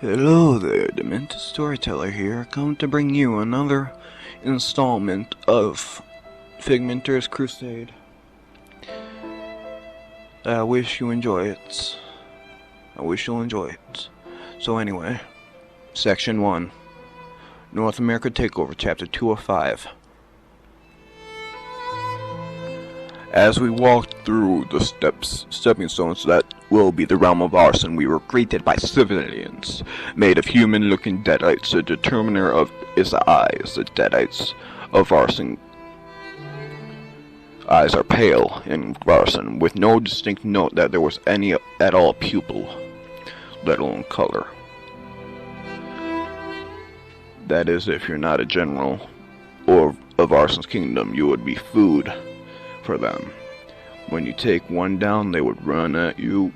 Hello there, Demented Storyteller here, come to bring you another installment of Figmenters Crusade. I wish you enjoy it. I wish you'll enjoy it. So anyway, Section 1, North America Takeover, Chapter 205. As we walked through the stepping stones that will be the realm of arson, we were greeted by civilians made of human-looking deadites. The determiner of its eyes, the deadites of arson eyes are pale in arson, with no distinct note that there was any at all pupil, let alone color. That is, if you're not a general or of arson's kingdom, you would be food for them. When you take one down, they would run at you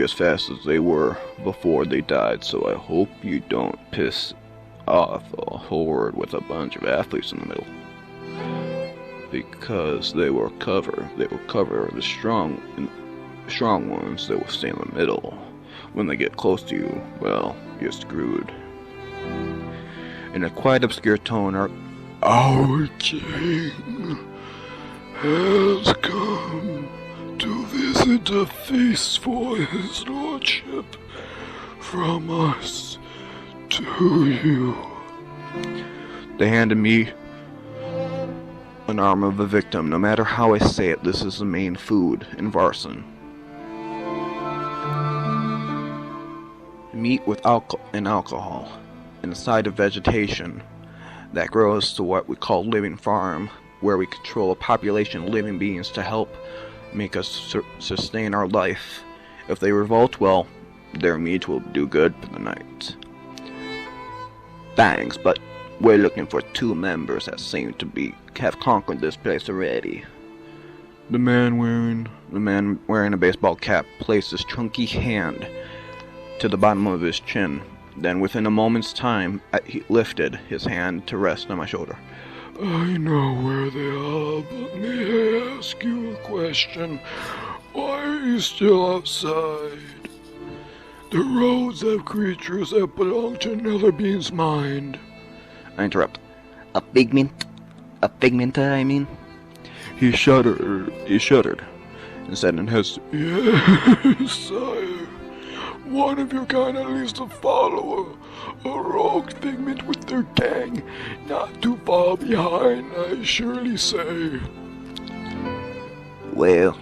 as fast as they were before they died. So I hope you don't piss off a horde with a bunch of athletes in the middle, because they will cover the strong ones that will stay in the middle. When they get close to you, well, you're screwed. In a quite obscure tone, our king has come to visit a feast for his lordship from us to you. They handed me an arm of a victim. No matter how I say it, this is the main food in Varson. Meat with alcohol, and a side of vegetation that grows to what we call living farm, where we control a population of living beings to help make us sustain our life. If they revolt, well, their meat will do good for the night. Thanks, but we're looking for 2 members that seem to have conquered this place already. The man wearing a baseball cap placed his chunky hand to the bottom of his chin. Then, within a moment's time, he lifted his hand to rest on my shoulder. I know where they are, but may I ask you a question? Why are you still outside? The roads have creatures that belong to another being's mind. I interrupt. A figmenter, I mean? He shuddered, and said in his, Yes, sire. One of your kind, at least a follower, a rogue figment with their gang, not too far behind, I surely say. Well,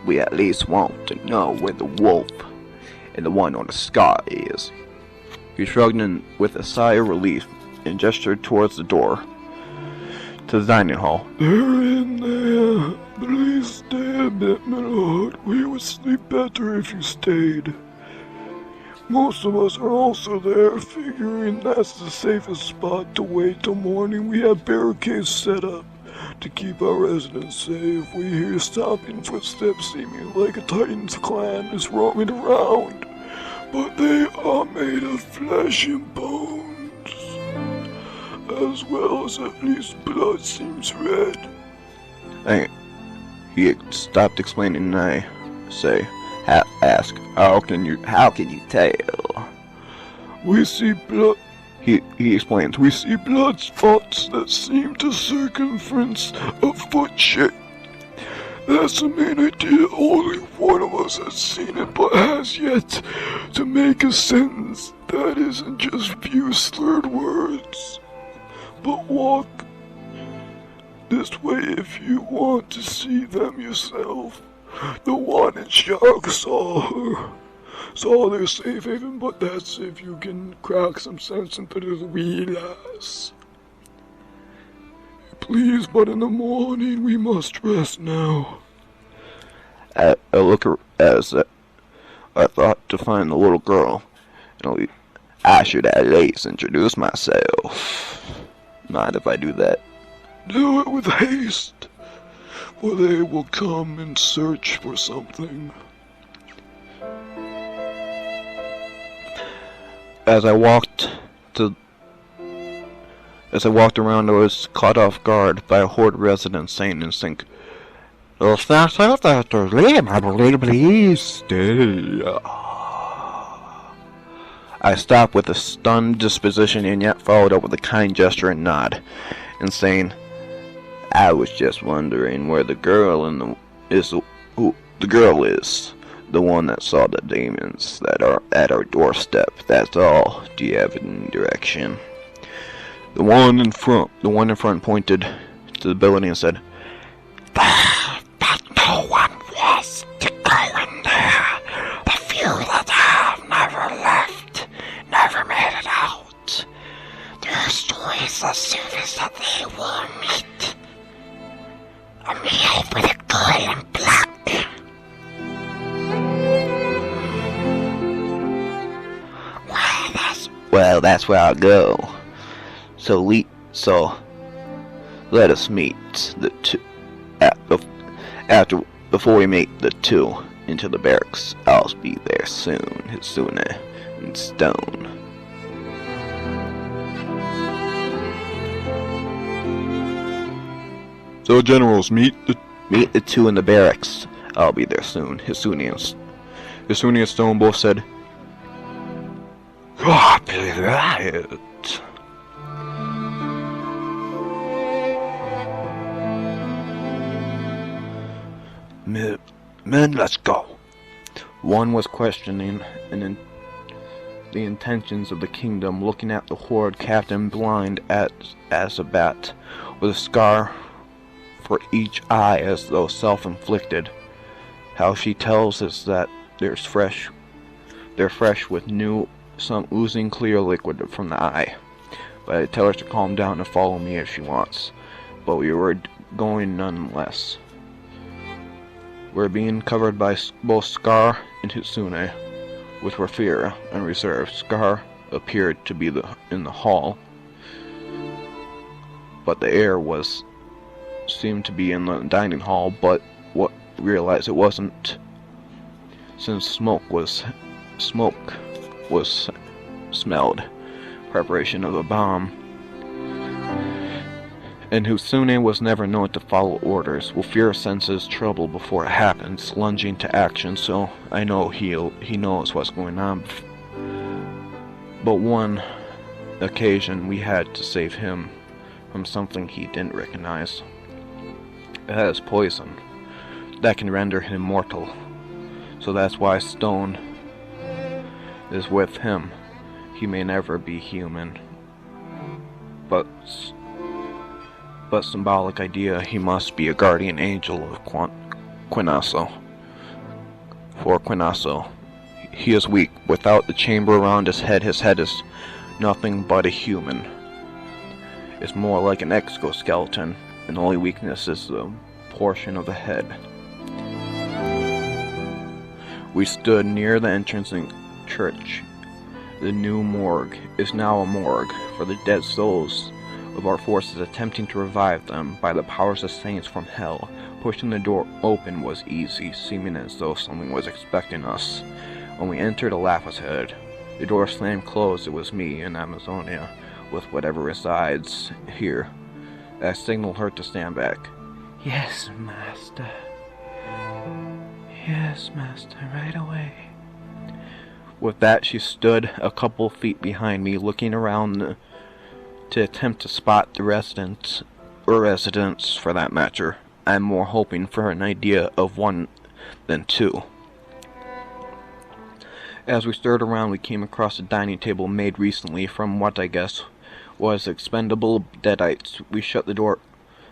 we at least want to know where the wolf and the one on the scar is. He shrugged in with a sigh of relief and gestured towards the door to the dining hall. They're in there. Please stay a bit, my lord. We would sleep better if you stayed. Most of us are also there, figuring that's the safest spot to wait till morning. We have barricades set up to keep our residents safe. We hear stomping footsteps, seeming like a Titan's clan is roaming around, but they are made of flesh and bones, as well as at least blood seems red. He stopped explaining, and I ask, how can you tell? We see blood, he explains, we see blood spots that seem to circumference a foot shape. That's the main idea. Only one of us has seen it, but has yet to make a sentence that isn't just few slurred words. But walk this way if you want to see them yourself. The one in Shark saw their safe haven, but that's if you can crack some sense into the real ass. Please, but in the morning we must rest now. I look as I thought to find the little girl. I should at least introduce myself. Mind if I do that? Do it with haste, for they will come and search for something. As I walked around, I was caught off guard by a horde of residents saying in sync, It's not safe to leave, I believe, please stay. I stopped with a stunned disposition and yet followed up with a kind gesture and nod, and saying, I was just wondering where the girl who the girl is. The one that saw the demons that are at our doorstep, that's all. Do you have any direction? The one in front pointed to the building and said, But no one was to go in there. The few that have never left, never made it out. Their stories as soon as that they will meet. A meal with a girl in black. Well, that's where I'll go. So let us meet the two before we meet the two into the barracks. I'll be there soon, Hitsune and Stone. So, generals, meet the two in the barracks. I'll be there soon. Hitsune and Stone both said, Copy that. Men, let's go. One was questioning the intentions of the kingdom, looking at the horde captain blind as a bat, with a scar for each eye as though self-inflicted. How she tells us that they're fresh with some oozing clear liquid from the eye. But I tell her to calm down and follow me if she wants. But we were going nonetheless. We're being covered by both Scar and Hitsune, which were fear and reserve. Scar appeared to be in the hall, but the air seemed to be in the dining hall, but what realized it wasn't, since smoke was smelled, preparation of a bomb. And Hitsune was never known to follow orders. Well, fear senses trouble before it happens, lunging to action, so I know he knows what's going on. But one occasion we had to save him from something he didn't recognize. It has poison that can render him mortal, so that's why Stone is with him. He may never be human, but symbolic idea, he must be a guardian angel of Quinasso. For Quinasso, he is weak. Without the chamber around his head is nothing but a human. It's more like an exoskeleton, and the only weakness is the portion of the head. We stood near the entrance in church. The new morgue is now a morgue for the dead souls of our forces, attempting to revive them by the powers of saints from hell. Pushing the door open was easy, seeming as though someone was expecting us. When we entered, a laugh was heard. The door slammed closed. It was me and Amazonia, with whatever resides here. I signaled her to stand back. Yes, master. Yes, master, right away. With that, she stood a couple feet behind me, looking around to attempt to spot the residents for that matter. I'm more hoping for an idea of one than two. As we stirred around, we came across a dining table made recently from what I guess was expendable deadites. We shut the door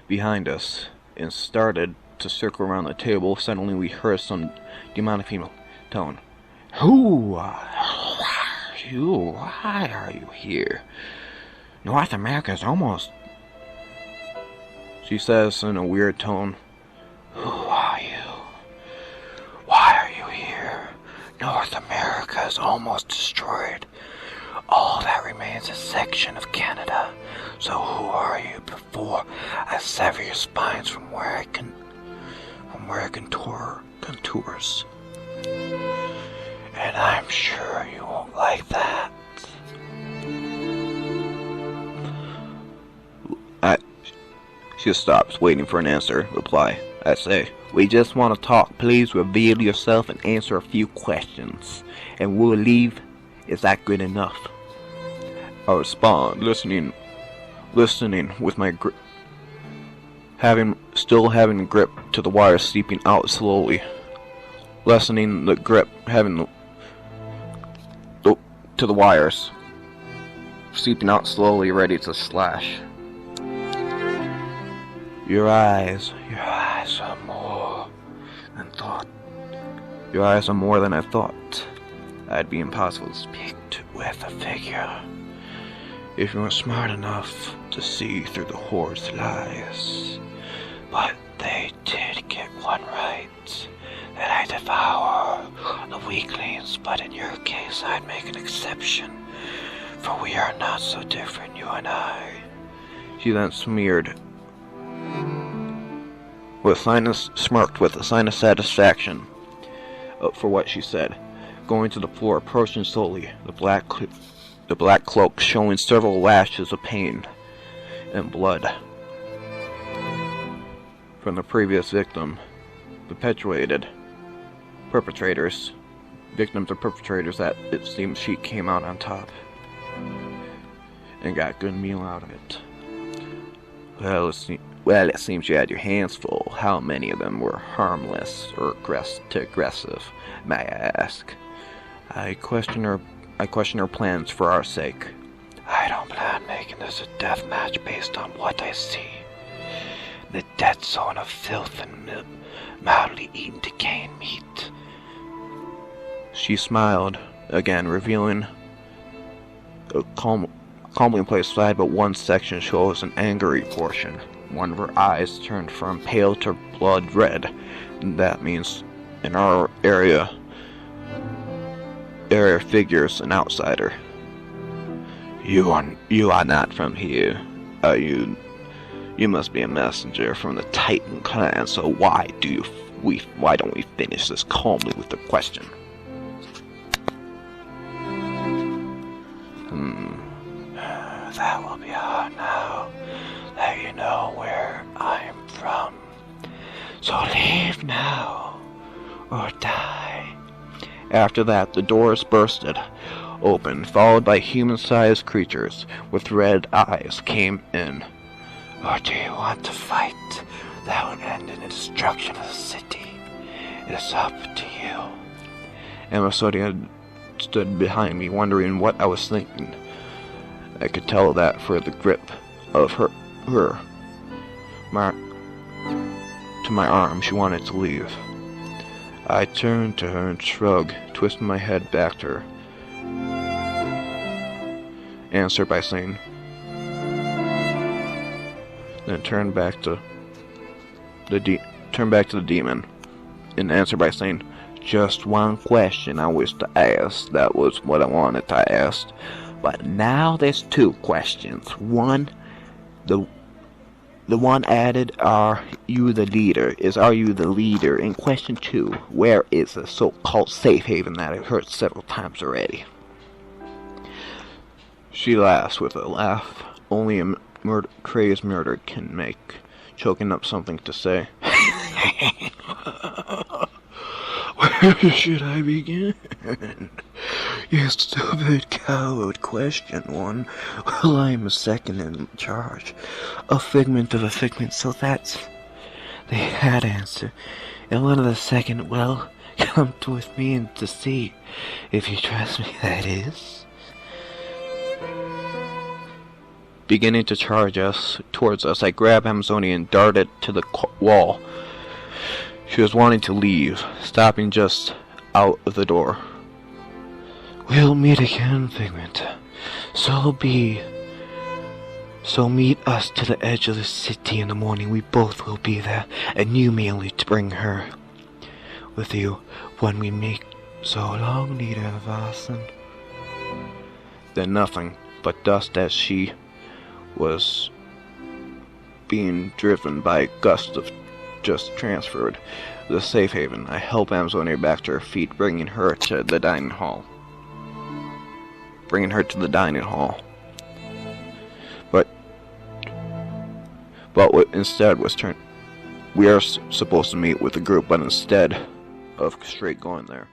behind us and started to circle around the table. Suddenly we heard some demonic female tone. Who are you? Why are you here? North America is almost... She says in a weird tone. Who are you? Why are you here? North America is almost destroyed. All that remains is a section of Canada. So who are you before I sever your spines from where I contours? And I'm sure you won't like that. She stops, waiting for an reply. I say, We just want to talk. Please reveal yourself and answer a few questions, and we'll leave. Is that good enough? I respond, listening with my grip, still having the grip to the wires seeping out slowly, lessening the grip, to the wires seeping out slowly, ready to slash. Your eyes are more than thought. Your eyes are more than I thought. It'd be impossible to speak with a figure if you were smart enough to see through the horde's lies. But they did get one right, that I devour the weaklings, but in your case I'd make an exception, for we are not so different, you and I. She then smirked with a sign of satisfaction for what she said, going to the floor, approaching slowly, the black cloak showing several lashes of pain and blood from the previous victims or perpetrators that it seems she came out on top and got a good meal out of it. Well, it seems you had your hands full. How many of them were harmless or aggressive, may I ask? I question her plans for our sake. I don't plan making this a death match based on what I see. The dead zone of filth and mildly eaten decaying meat. She smiled, again revealing a calmly placed slide, but one section shows an angry portion. One of her eyes turned from pale to blood red. And that means in our area figures an outsider. You are not from here. You must be a messenger from the Titan clan, so why don't we finish this calmly with the question? That will be hard now that you know where I'm from. So leave now or die. After that, the doors bursted open, followed by human-sized creatures with red eyes came in. Or do you want to fight? That would end in the destruction of the city. It is up to you. Emma Sodia stood behind me, wondering what I was thinking. I could tell that for the grip of her to my arm. She wanted to leave. I turned to her and shrugged, twisting my head back to her. Answered by saying, then turned back to the demon, and answered by saying, just one question I wish to ask. That was what I wanted to ask. But now there's two questions. One, the one added, are you the leader? Are you the leader? And question two, where is the so-called safe haven that I've heard several times already? She laughs with a laugh only a crazed murder can make, choking up something to say. Where should I begin? You stupid coward, question one. Well, I'm a second in charge. A figment of a figment, so that's the had answer. And one of the second, well, come with me and to see. If you trust me, that is. Beginning to charge towards us, I grabbed Amazonia and darted to the wall. She was wanting to leave, stopping just out of the door. We'll meet again, Figment. So meet us to the edge of the city in the morning. We both will be there, and you merely to bring her with you when we meet. So long, leader of Arson. Then nothing but dust as she was being driven by a gust of just transferred the safe haven. I helped Amazonia back to her feet, bringing her to the dining hall. But what instead was we are supposed to meet with a group, but instead of straight going there,